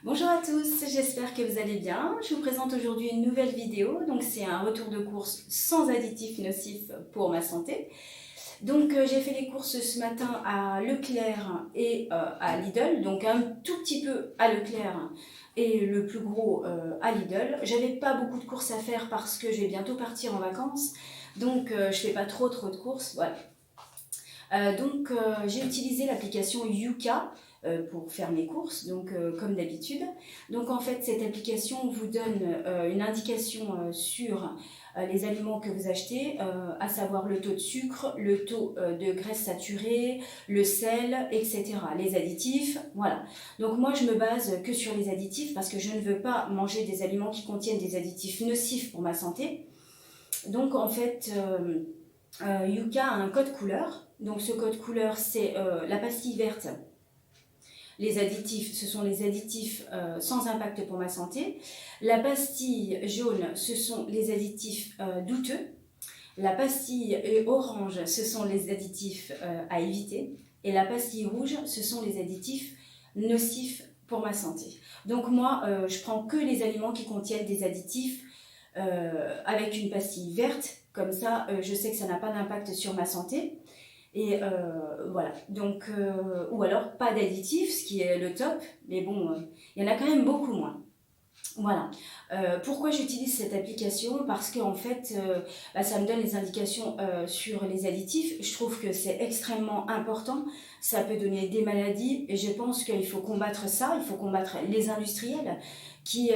Bonjour à tous, j'espère que vous allez bien. Je vous présente aujourd'hui une nouvelle vidéo. Donc c'est un retour de course sans additifs nocifs pour ma santé. Donc j'ai fait les courses ce matin à Leclerc et à Lidl. Donc un tout petit peu à Leclerc et le plus gros à Lidl. J'avais pas beaucoup de courses à faire parce que je vais bientôt partir en vacances. Donc je fais pas trop de courses. Voilà. J'ai utilisé l'application Yuka pour faire mes courses, donc comme d'habitude. Donc en fait cette application vous donne une indication sur les aliments que vous achetez, à savoir le taux de sucre, le taux de graisse saturée, le sel, etc. Les additifs, voilà. Donc moi je me base que sur les additifs parce que je ne veux pas manger des aliments qui contiennent des additifs nocifs pour ma santé. Donc en fait Yuka a un code couleur. Donc ce code couleur, c'est la pastille verte. Les additifs, ce sont les additifs sans impact pour ma santé. La pastille jaune, ce sont les additifs douteux. La pastille orange, ce sont les additifs à éviter. Et la pastille rouge, ce sont les additifs nocifs pour ma santé. Donc moi, je prends que les aliments qui contiennent des additifs avec une pastille verte. Comme ça, je sais que ça n'a pas d'impact sur ma santé. Et voilà, donc, ou alors pas d'additifs, ce qui est le top, mais bon, il y en a quand même beaucoup moins. Voilà. Pourquoi j'utilise cette application? Parce qu'en fait, ça me donne les indications sur les additifs. Je trouve que c'est extrêmement important. Ça peut donner des maladies et je pense qu'il faut combattre ça. Il faut combattre les industriels qui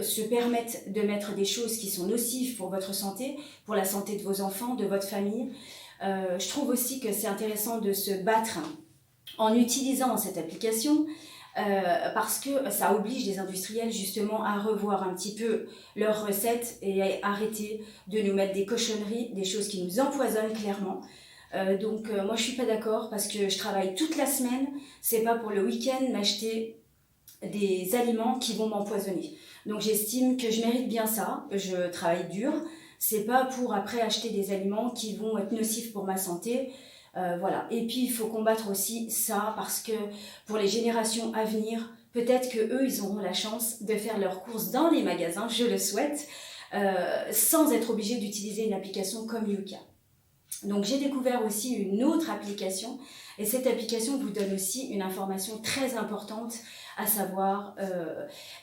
se permettent de mettre des choses qui sont nocives pour votre santé, pour la santé de vos enfants, de votre famille. Je trouve aussi que c'est intéressant de se battre en utilisant cette application parce que ça oblige les industriels justement à revoir un petit peu leurs recettes et à arrêter de nous mettre des cochonneries, des choses qui nous empoisonnent clairement. Moi je suis pas d'accord parce que je travaille toute la semaine, c'est pas pour le week-end m'acheter des aliments qui vont m'empoisonner. Donc j'estime que je mérite bien ça, je travaille dur, c'est pas pour après acheter des aliments qui vont être nocifs pour ma santé. Voilà. Et puis il faut combattre aussi ça parce que pour les générations à venir, peut-être que eux ils auront la chance de faire leurs courses dans les magasins, je le souhaite, sans être obligés d'utiliser une application comme Yuka. Donc j'ai découvert aussi une autre application et cette application vous donne aussi une information très importante, à savoir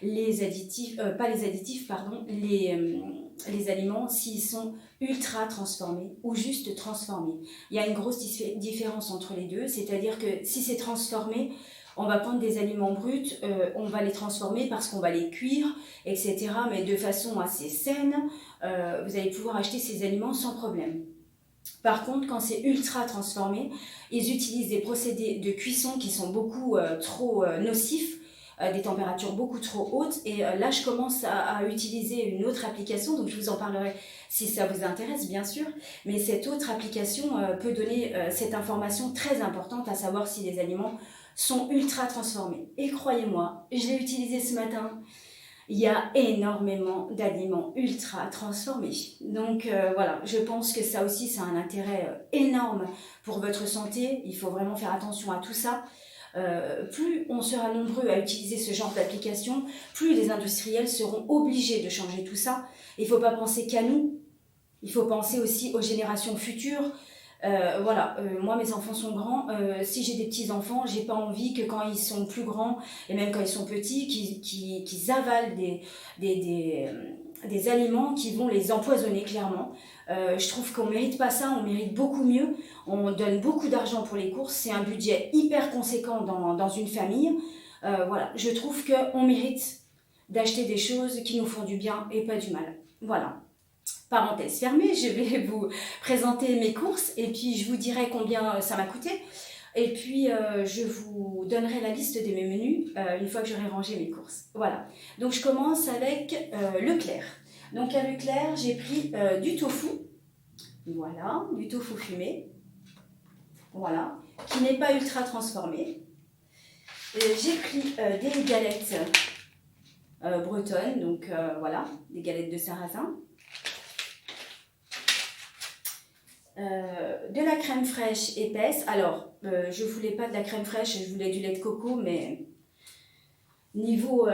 les additifs, pas les additifs, pardon, les aliments s'ils sont ultra transformés ou juste transformés. Il y a une grosse différence entre les deux, c'est-à-dire que si c'est transformé, on va prendre des aliments bruts, on va les transformer parce qu'on va les cuire, etc. Mais de façon assez saine, vous allez pouvoir acheter ces aliments sans problème. Par contre, quand c'est ultra transformé, ils utilisent des procédés de cuisson qui sont beaucoup trop nocifs, des températures beaucoup trop hautes. Et là, je commence à utiliser une autre application, donc je vous en parlerai si ça vous intéresse, bien sûr. Mais cette autre application peut donner cette information très importante, à savoir si les aliments sont ultra transformés. Et croyez-moi, je l'ai utilisé ce matin. Il y a énormément d'aliments ultra transformés. Donc voilà, je pense que ça aussi, c'est un intérêt énorme pour votre santé. Il faut vraiment faire attention à tout ça. Plus on sera nombreux à utiliser ce genre d'application, plus les industriels seront obligés de changer tout ça. Il ne faut pas penser qu'à nous, il faut penser aussi aux générations futures. Moi mes enfants sont grands, si j'ai des petits enfants, j'ai pas envie que quand ils sont plus grands et même quand ils sont petits, qu'ils avalent des aliments qui vont les empoisonner clairement. Je trouve qu'on mérite pas ça, on mérite beaucoup mieux. On donne beaucoup d'argent pour les courses, c'est un budget hyper conséquent dans une famille. Voilà, je trouve qu'on mérite d'acheter des choses qui nous font du bien et pas du mal. Voilà. Parenthèse fermée, je vais vous présenter mes courses et puis je vous dirai combien ça m'a coûté. Et puis je vous donnerai la liste de mes menus une fois que j'aurai rangé mes courses. Voilà. Donc je commence avec Leclerc. Donc à Leclerc, j'ai pris du tofu. Voilà, du tofu fumé. Voilà, qui n'est pas ultra transformé. J'ai pris des galettes bretonnes, donc voilà, des galettes de sarrasin. De la crème fraîche épaisse. Alors, je voulais pas de la crème fraîche, je voulais du lait de coco, mais niveau,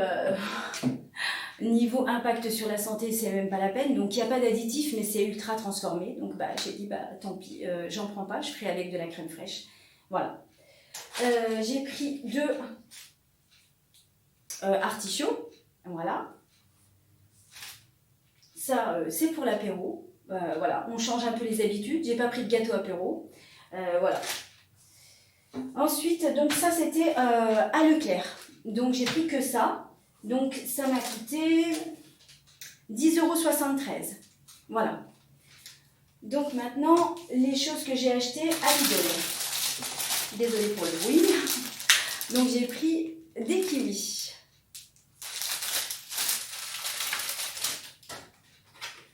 niveau impact sur la santé, c'est même pas la peine. Donc il n'y a pas d'additif, mais c'est ultra transformé. Donc bah, j'ai dit, bah, tant pis, j'en prends pas, je ferai avec de la crème fraîche. Voilà. J'ai pris 2 artichauts. Voilà. Ça, c'est pour l'apéro. Voilà, on change un peu les habitudes. J'ai pas pris de gâteau apéro. Voilà. Ensuite, donc ça c'était à Leclerc. Donc j'ai pris que ça. Donc ça m'a coûté 10,73 €. Voilà. Donc maintenant, les choses que j'ai achetées à Lidl. Désolée pour le bruit. Donc j'ai pris des kiwis.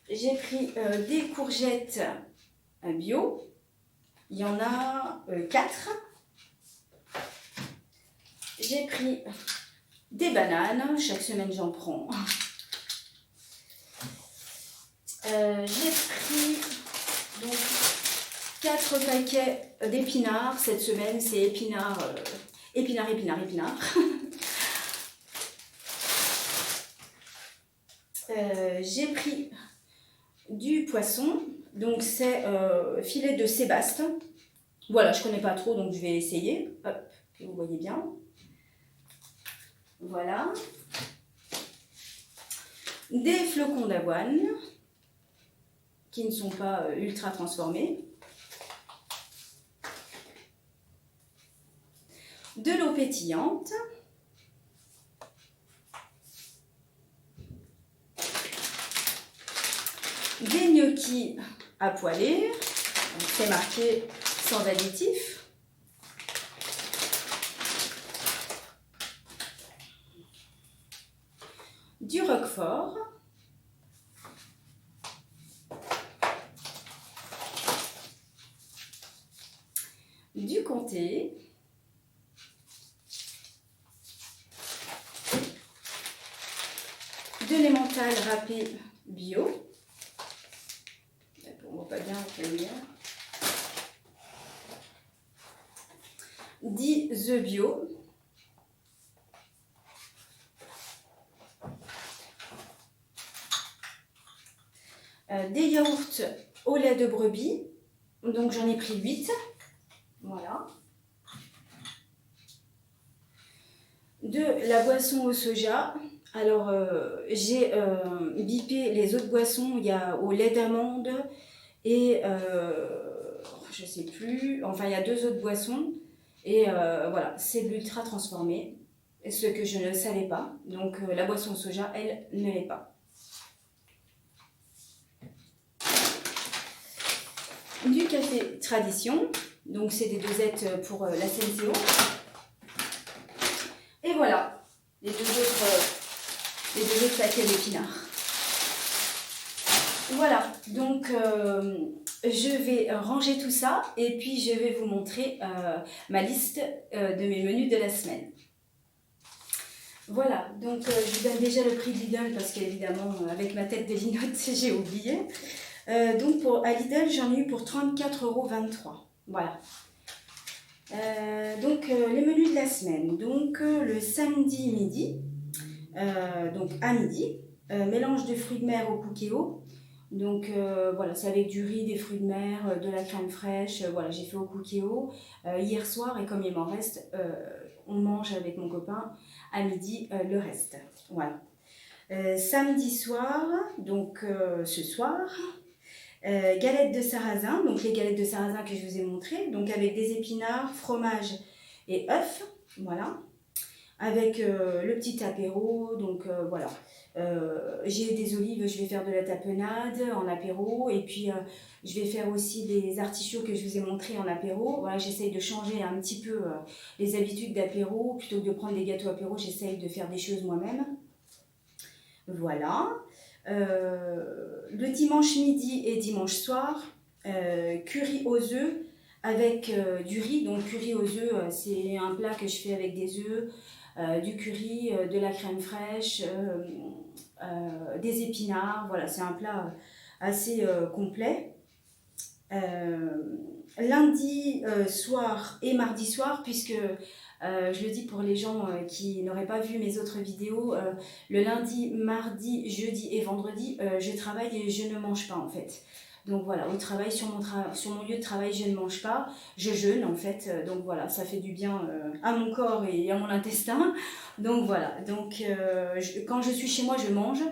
J'ai pris des courgettes bio. Il y en a 4. J'ai pris des bananes. Chaque semaine, j'en prends. J'ai pris donc 4 paquets d'épinards. Cette semaine, c'est épinards, épinards. J'ai pris du poisson. Donc, c'est filet de sébaste. Voilà, je connais pas trop, donc je vais essayer. Hop, que vous voyez bien. Voilà. Des flocons d'avoine qui ne sont pas ultra transformés. De l'eau pétillante. Des gnocchis à poêler. C'est marqué sans additif. Du roquefort. Du comté. De l'emmental râpé bio. On voit pas bien avec la lumière. 10 œufs bio. Des yaourts au lait de brebis. Donc j'en ai pris 8. Voilà. De la boisson au soja. Alors j'ai bipé les autres boissons. Il y a au lait d'amande et je sais plus. Enfin il y a 2 autres boissons. Et voilà, c'est de l'ultra transformé. Ce que je ne savais pas. Donc la boisson au soja, elle, ne l'est pas. Du café tradition, donc c'est des dosettes pour la CNCO. Et voilà, les deux autres paquets d'épinards. Voilà, donc je vais ranger tout ça et puis je vais vous montrer ma liste de mes menus de la semaine. Voilà, donc je vous donne déjà le prix de Lidl parce qu'évidemment, avec ma tête de linotte, j'ai oublié. Donc à Lidl, j'en ai eu pour 34,23 €. Voilà. Donc les menus de la semaine. Donc le samedi midi, donc à midi, mélange de fruits de mer au cookéo. Donc voilà, c'est avec du riz, des fruits de mer, de la crème fraîche. Voilà, j'ai fait au cookéo hier soir et comme il m'en reste, on mange avec mon copain à midi le reste. Voilà. Samedi soir, donc ce soir, galettes de sarrasin, donc les galettes de sarrasin que je vous ai montrées, donc avec des épinards, fromage et œufs, voilà, avec le petit apéro, donc voilà. J'ai des olives, je vais faire de la tapenade en apéro, et puis je vais faire aussi des artichauts que je vous ai montrés en apéro. Voilà, j'essaye de changer un petit peu les habitudes d'apéro, plutôt que de prendre des gâteaux apéro, j'essaye de faire des choses moi-même. Voilà. Le dimanche midi et dimanche soir, curry aux œufs avec du riz. Donc curry aux œufs, c'est un plat que je fais avec des œufs, du curry, de la crème fraîche, des épinards. Voilà, c'est un plat assez complet. lundi soir et mardi soir, puisque je le dis pour les gens qui n'auraient pas vu mes autres vidéos, le lundi, mardi, jeudi et vendredi, je travaille et je ne mange pas en fait. Donc voilà, au travail, sur mon lieu de travail, je ne mange pas, je jeûne en fait, donc voilà, ça fait du bien à mon corps et à mon intestin. Donc voilà, donc quand je suis chez moi, je mange.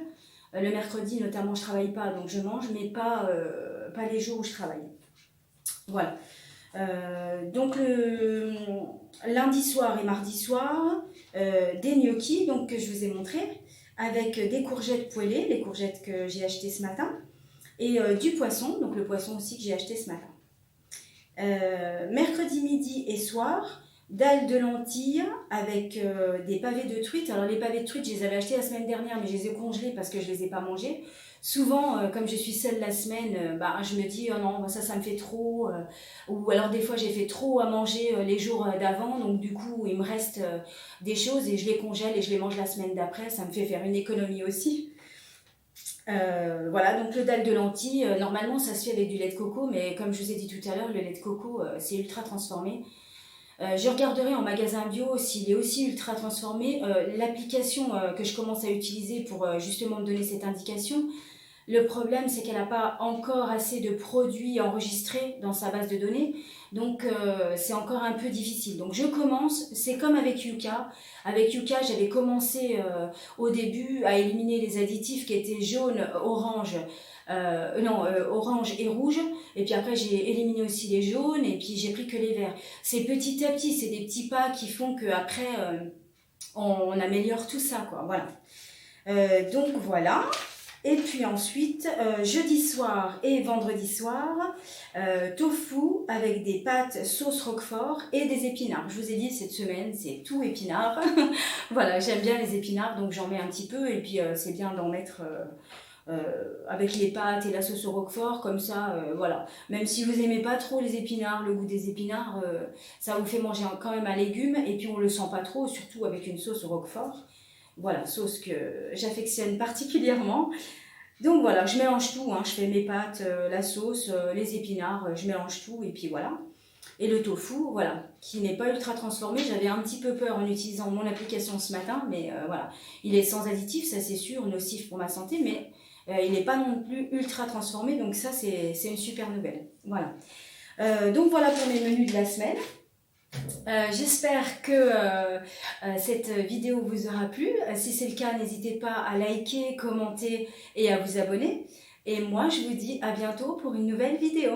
Le mercredi notamment, je travaille pas, donc je mange, mais pas les jours où je travaille. Voilà. Donc le lundi soir et mardi soir, des gnocchis donc, que je vous ai montré, avec des courgettes poêlées, les courgettes que j'ai achetées ce matin, et du poisson, donc le poisson aussi que j'ai acheté ce matin. Mercredi midi et soir, dalle de lentilles avec des pavés de truite. Alors les pavés de truite, je les avais achetés la semaine dernière, mais je les ai congelés parce que je ne les ai pas mangés. Souvent, comme je suis seule la semaine, je me dis, oh non, ça me fait trop. Ou alors des fois, j'ai fait trop à manger les jours d'avant. Donc du coup, il me reste des choses et je les congèle et je les mange la semaine d'après. Ça me fait faire une économie aussi. Voilà, donc le dalle de lentilles, normalement ça se fait avec du lait de coco, mais comme je vous ai dit tout à l'heure, le lait de coco c'est ultra transformé. Je regarderai en magasin bio s'il est aussi ultra transformé. L'application que je commence à utiliser pour justement me donner cette indication, le problème, c'est qu'elle n'a pas encore assez de produits enregistrés dans sa base de données. Donc, c'est encore un peu difficile. Donc, je commence. C'est comme avec Yuka. Avec Yuka, j'avais commencé au début à éliminer les additifs qui étaient jaunes, orange. Orange et rouge. Et puis après, j'ai éliminé aussi les jaunes. Et puis, j'ai pris que les verts. C'est petit à petit. C'est des petits pas qui font qu'après, on améliore tout ça, quoi. Voilà. Donc, voilà. Et puis ensuite, jeudi soir et vendredi soir, tofu avec des pâtes sauce roquefort et des épinards. Je vous ai dit, cette semaine, c'est tout épinards. Voilà, j'aime bien les épinards, donc j'en mets un petit peu. Et puis, c'est bien d'en mettre avec les pâtes et la sauce au roquefort, comme ça, voilà. Même si vous aimez pas trop les épinards, le goût des épinards, ça vous fait manger quand même un légume. Et puis, on le sent pas trop, surtout avec une sauce au roquefort. Voilà, sauce que j'affectionne particulièrement. Donc voilà, je mélange tout, hein. Je fais mes pâtes, la sauce, les épinards, je mélange tout et puis voilà. Et le tofu, voilà, qui n'est pas ultra transformé. J'avais un petit peu peur en utilisant mon application ce matin, mais voilà. Il est sans additifs, ça c'est sûr, nocif pour ma santé, mais il n'est pas non plus ultra transformé, donc ça c'est une super nouvelle. Voilà. Donc voilà pour mes menus de la semaine. J'espère que cette vidéo vous aura plu. Si c'est le cas, n'hésitez pas à liker, commenter et à vous abonner. Et moi, je vous dis à bientôt pour une nouvelle vidéo.